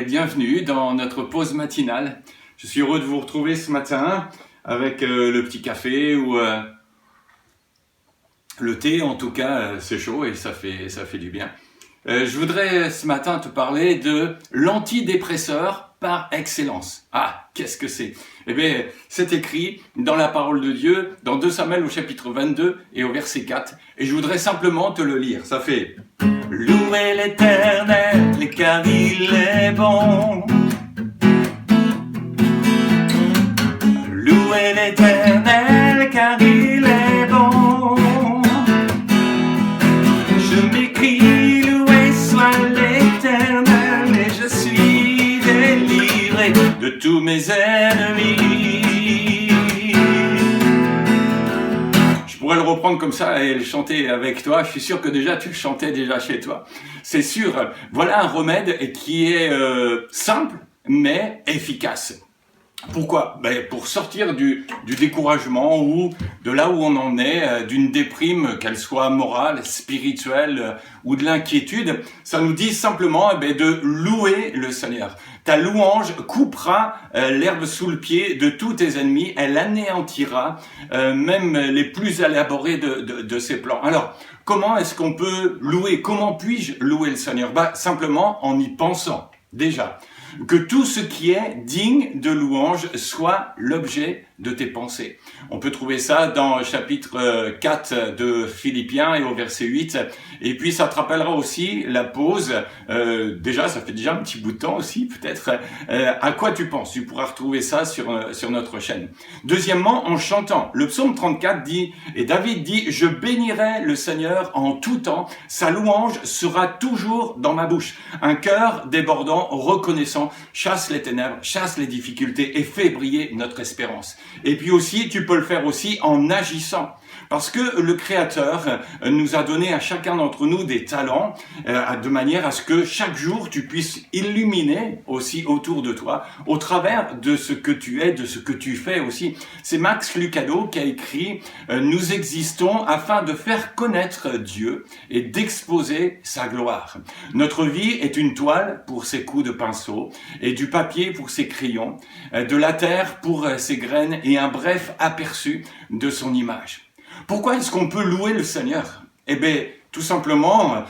bienvenue dans notre pause matinale. Je suis heureux de vous retrouver ce matin avec le petit café ou le thé. En tout cas, c'est chaud et ça fait du bien. Je voudrais ce matin te parler de l'antidépresseur par excellence. Ah, qu'est-ce que c'est? Eh bien, c'est écrit dans la parole de Dieu, dans 2 Samuel au chapitre 22 et au verset 4. Et je voudrais simplement te le lire. Ça fait « Louez l'Éternel, car il est bon. Louez l'Éternel, car il est bon. Je m'écris, loué soit l'Éternel, et je suis délivré de tous mes ennemis. » Je pourrais le reprendre comme ça et le chanter avec toi. Je suis sûr que déjà tu le chantais déjà chez toi. C'est sûr. Voilà un remède qui est simple mais efficace. Pourquoi? Pour sortir du découragement ou de là où on en est, d'une déprime, qu'elle soit morale, spirituelle ou de l'inquiétude, ça nous dit simplement de louer le Seigneur. Ta louange coupera l'herbe sous le pied de tous tes ennemis, elle anéantira même les plus élaborés de ses plans. Alors, comment est-ce qu'on peut louer? Comment puis-je louer le Seigneur? Simplement en y pensant, déjà. Que tout ce qui est digne de louange soit l'objet de tes pensées. On peut trouver ça dans le chapitre 4 de Philippiens et au verset 8. Et puis ça te rappellera aussi la pause. Déjà, ça fait déjà un petit bout de temps aussi, peut-être. À quoi tu penses? Tu pourras retrouver ça sur notre chaîne. Deuxièmement, en chantant. Le psaume 34 dit, et David dit, « Je bénirai le Seigneur en tout temps. Sa louange sera toujours dans ma bouche. Un cœur débordant, reconnaissant, chasse les ténèbres, chasse les difficultés et fait briller notre espérance. » Et puis aussi, tu peux le faire aussi en agissant. Parce que le Créateur nous a donné à chacun d'entre nous des talents, de manière à ce que chaque jour, tu puisses illuminer aussi autour de toi, au travers de ce que tu es, de ce que tu fais aussi. C'est Max Lucado qui a écrit « Nous existons afin de faire connaître Dieu et d'exposer sa gloire. Notre vie est une toile pour ses coups de pinceau et du papier pour ses crayons, de la terre pour ses graines et un bref aperçu de son image. » Pourquoi est-ce qu'on peut louer le Seigneur? Eh bien, tout simplement,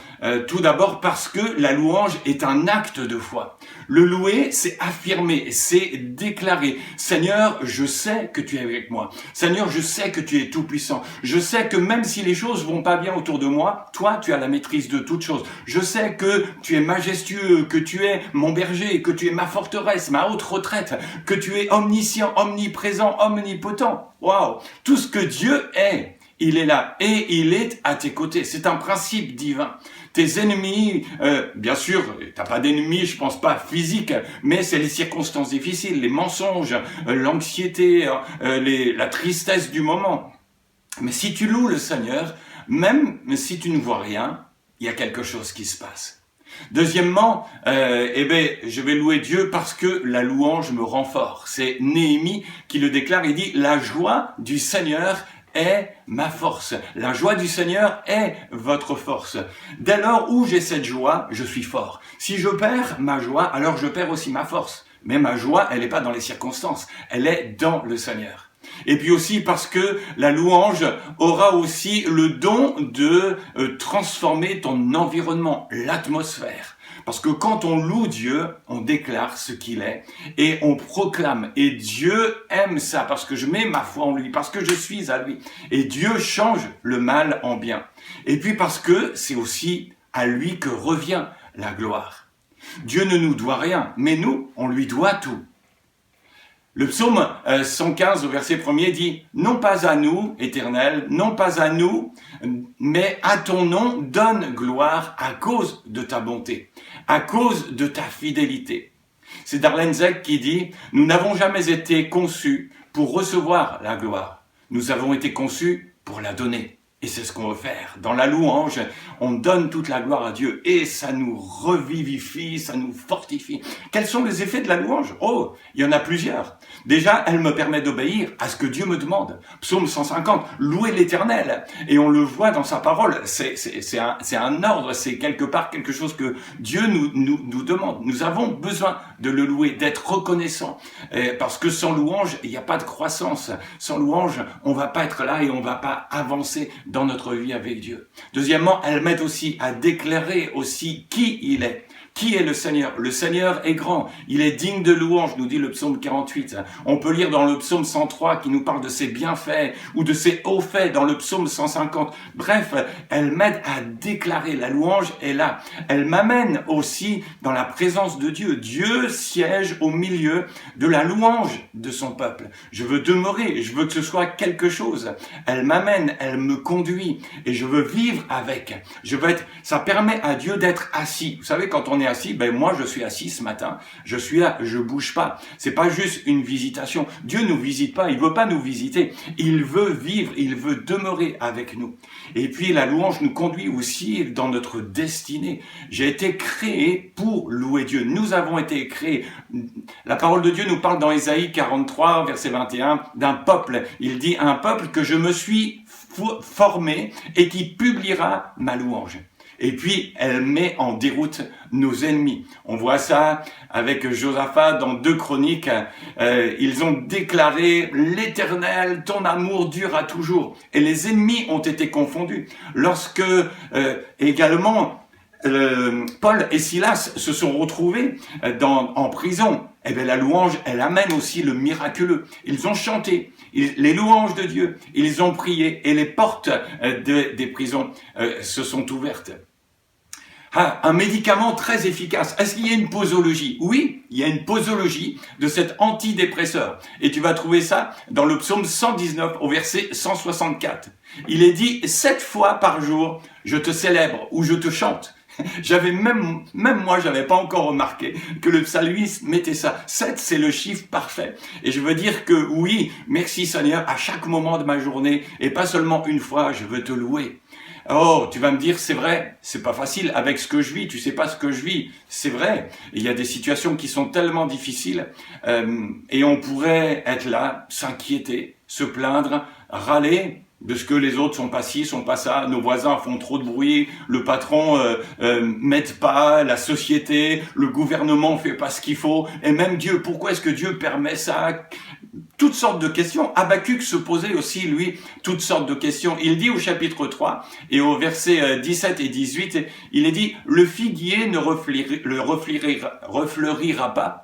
tout d'abord parce que la louange est un acte de foi. Le louer, c'est affirmer, c'est déclarer. Seigneur, je sais que tu es avec moi. Seigneur, je sais que tu es tout puissant. Je sais que même si les choses vont pas bien autour de moi, toi, tu as la maîtrise de toutes choses. Je sais que tu es majestueux, que tu es mon berger, que tu es ma forteresse, ma haute retraite, que tu es omniscient, omniprésent, omnipotent. Waouh! Tout ce que Dieu est, il est là et il est à tes côtés. C'est un principe divin. Tes ennemis, bien sûr, t'as pas d'ennemis, je pense pas physiques, mais c'est les circonstances difficiles, les mensonges, l'anxiété, la tristesse du moment. Mais si tu loues le Seigneur, même si tu ne vois rien, il y a quelque chose qui se passe. Deuxièmement, je vais louer Dieu parce que la louange me rend fort. C'est Néhémie qui le déclare, il dit « La joie du Seigneur est ma force. La joie du Seigneur est votre force. Dès lors où j'ai cette joie, je suis fort. Si je perds ma joie, alors je perds aussi ma force. Mais ma joie, elle n'est pas dans les circonstances, elle est dans le Seigneur. » Et puis aussi parce que la louange aura aussi le don de transformer ton environnement, l'atmosphère. Parce que quand on loue Dieu, on déclare ce qu'il est et on proclame. Et Dieu aime ça parce que je mets ma foi en lui, parce que je suis à lui. Et Dieu change le mal en bien. Et puis parce que c'est aussi à lui que revient la gloire. Dieu ne nous doit rien, mais nous, on lui doit tout. Le psaume 115 au verset 1er dit « Non pas à nous, Éternel, non pas à nous, mais à ton nom donne gloire à cause de ta bonté, à cause de ta fidélité. » C'est Darlene Zschech qui dit « Nous n'avons jamais été conçus pour recevoir la gloire, nous avons été conçus pour la donner. » Et c'est ce qu'on veut faire. Dans la louange, on donne toute la gloire à Dieu et ça nous revivifie, ça nous fortifie. Quels sont les effets de la louange? Oh, il y en a plusieurs. Déjà, elle me permet d'obéir à ce que Dieu me demande. Psaume 150, louer l'Éternel. Et on le voit dans sa parole. C'est un ordre, c'est quelque part quelque chose que Dieu nous demande. Nous avons besoin de le louer, d'être reconnaissant. Parce que sans louange, il n'y a pas de croissance. Sans louange, on va pas être là et on va pas avancer dans notre vie avec Dieu. Deuxièmement, elle m'aide aussi à déclarer aussi qui il est. Qui est le Seigneur? Le Seigneur est grand. Il est digne de louange, nous dit le psaume 48. On peut lire dans le psaume 103 qui nous parle de ses bienfaits ou de ses hauts faits dans le psaume 150. Bref, elle m'aide à déclarer. La louange est là. Elle m'amène aussi dans la présence de Dieu. Dieu siège au milieu de la louange de son peuple. Je veux demeurer, je veux que ce soit quelque chose. Elle m'amène, elle me conduit et je veux vivre avec. Ça permet à Dieu d'être assis. Vous savez, quand on est assis, moi je suis assis ce matin, je suis là, je bouge pas. C'est pas juste une visitation. Dieu nous visite pas, il veut pas nous visiter. Il veut vivre, il veut demeurer avec nous. Et puis la louange nous conduit aussi dans notre destinée. J'ai été créé pour louer Dieu. Nous avons été créés. La parole de Dieu nous parle dans Ésaïe 43, verset 21, d'un peuple. Il dit un peuple que je me suis formé et qui publiera ma louange. Et puis, elle met en déroute nos ennemis. On voit ça avec Josaphat dans 2 Chroniques. Ils ont déclaré « L'Éternel, ton amour dure à toujours ». Et les ennemis ont été confondus. Lorsque également Paul et Silas se sont retrouvés en prison, la louange, elle amène aussi le miraculeux. Ils ont chanté les louanges de Dieu, ils ont prié et les portes des prisons se sont ouvertes. Un médicament très efficace. Est-ce qu'il y a une posologie? Oui, il y a une posologie de cet antidépresseur. Et tu vas trouver ça dans le psaume 119 au verset 164. Il est dit 7 fois par jour, je te célèbre ou je te chante. J'avais même moi, j'avais pas encore remarqué que le psalmiste mettait ça. 7, c'est le chiffre parfait. Et je veux dire que oui, merci Seigneur, à chaque moment de ma journée, et pas seulement une fois, je veux te louer. Oh, tu vas me dire, c'est vrai, c'est pas facile avec ce que je vis, tu sais pas ce que je vis. C'est vrai, il y a des situations qui sont tellement difficiles et on pourrait être là, s'inquiéter, se plaindre, râler de ce que les autres sont pas ci, sont pas ça, nos voisins font trop de bruit, le patron m'aide pas, la société, le gouvernement fait pas ce qu'il faut, et même Dieu, pourquoi est-ce que Dieu permet ça? Toutes sortes de questions. Habakkuk se posait aussi, lui, toutes sortes de questions. Il dit au chapitre 3 et au verset 17 et 18, il est dit « Le figuier ne refleurira pas,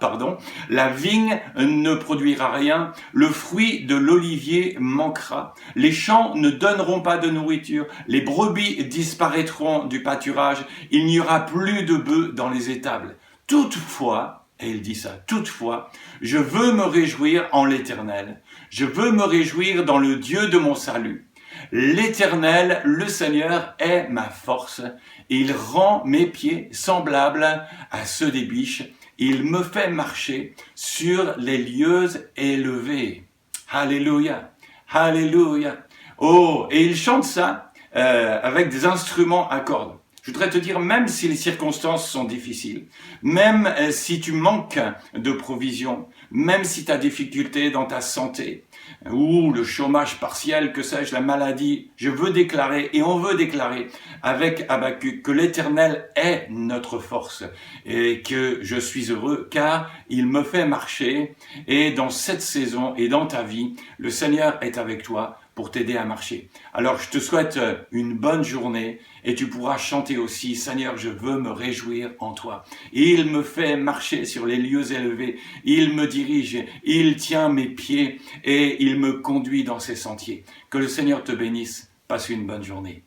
la vigne ne produira rien, le fruit de l'olivier manquera, les champs ne donneront pas de nourriture, les brebis disparaîtront du pâturage, il n'y aura plus de bœufs dans les étables. Toutefois, et il dit ça, toutefois, je veux me réjouir en l'Éternel. Je veux me réjouir dans le Dieu de mon salut. L'Éternel, le Seigneur, est ma force. Il rend mes pieds semblables à ceux des biches. Il me fait marcher sur les lieux élevés. Alléluia, alléluia. Oh, et il chante ça avec des instruments à cordes. Je voudrais te dire, même si les circonstances sont difficiles, même si tu manques de provisions, même si tu as difficulté dans ta santé, ou le chômage partiel, que sais-je, la maladie, je veux déclarer, et on veut déclarer avec Habakkuk, que l'Éternel est notre force, et que je suis heureux, car il me fait marcher, et dans cette saison, et dans ta vie, le Seigneur est avec toi, pour t'aider à marcher. Alors je te souhaite une bonne journée et tu pourras chanter aussi, Seigneur, je veux me réjouir en toi. Il me fait marcher sur les lieux élevés, il me dirige, il tient mes pieds et il me conduit dans ses sentiers. Que le Seigneur te bénisse, passe une bonne journée.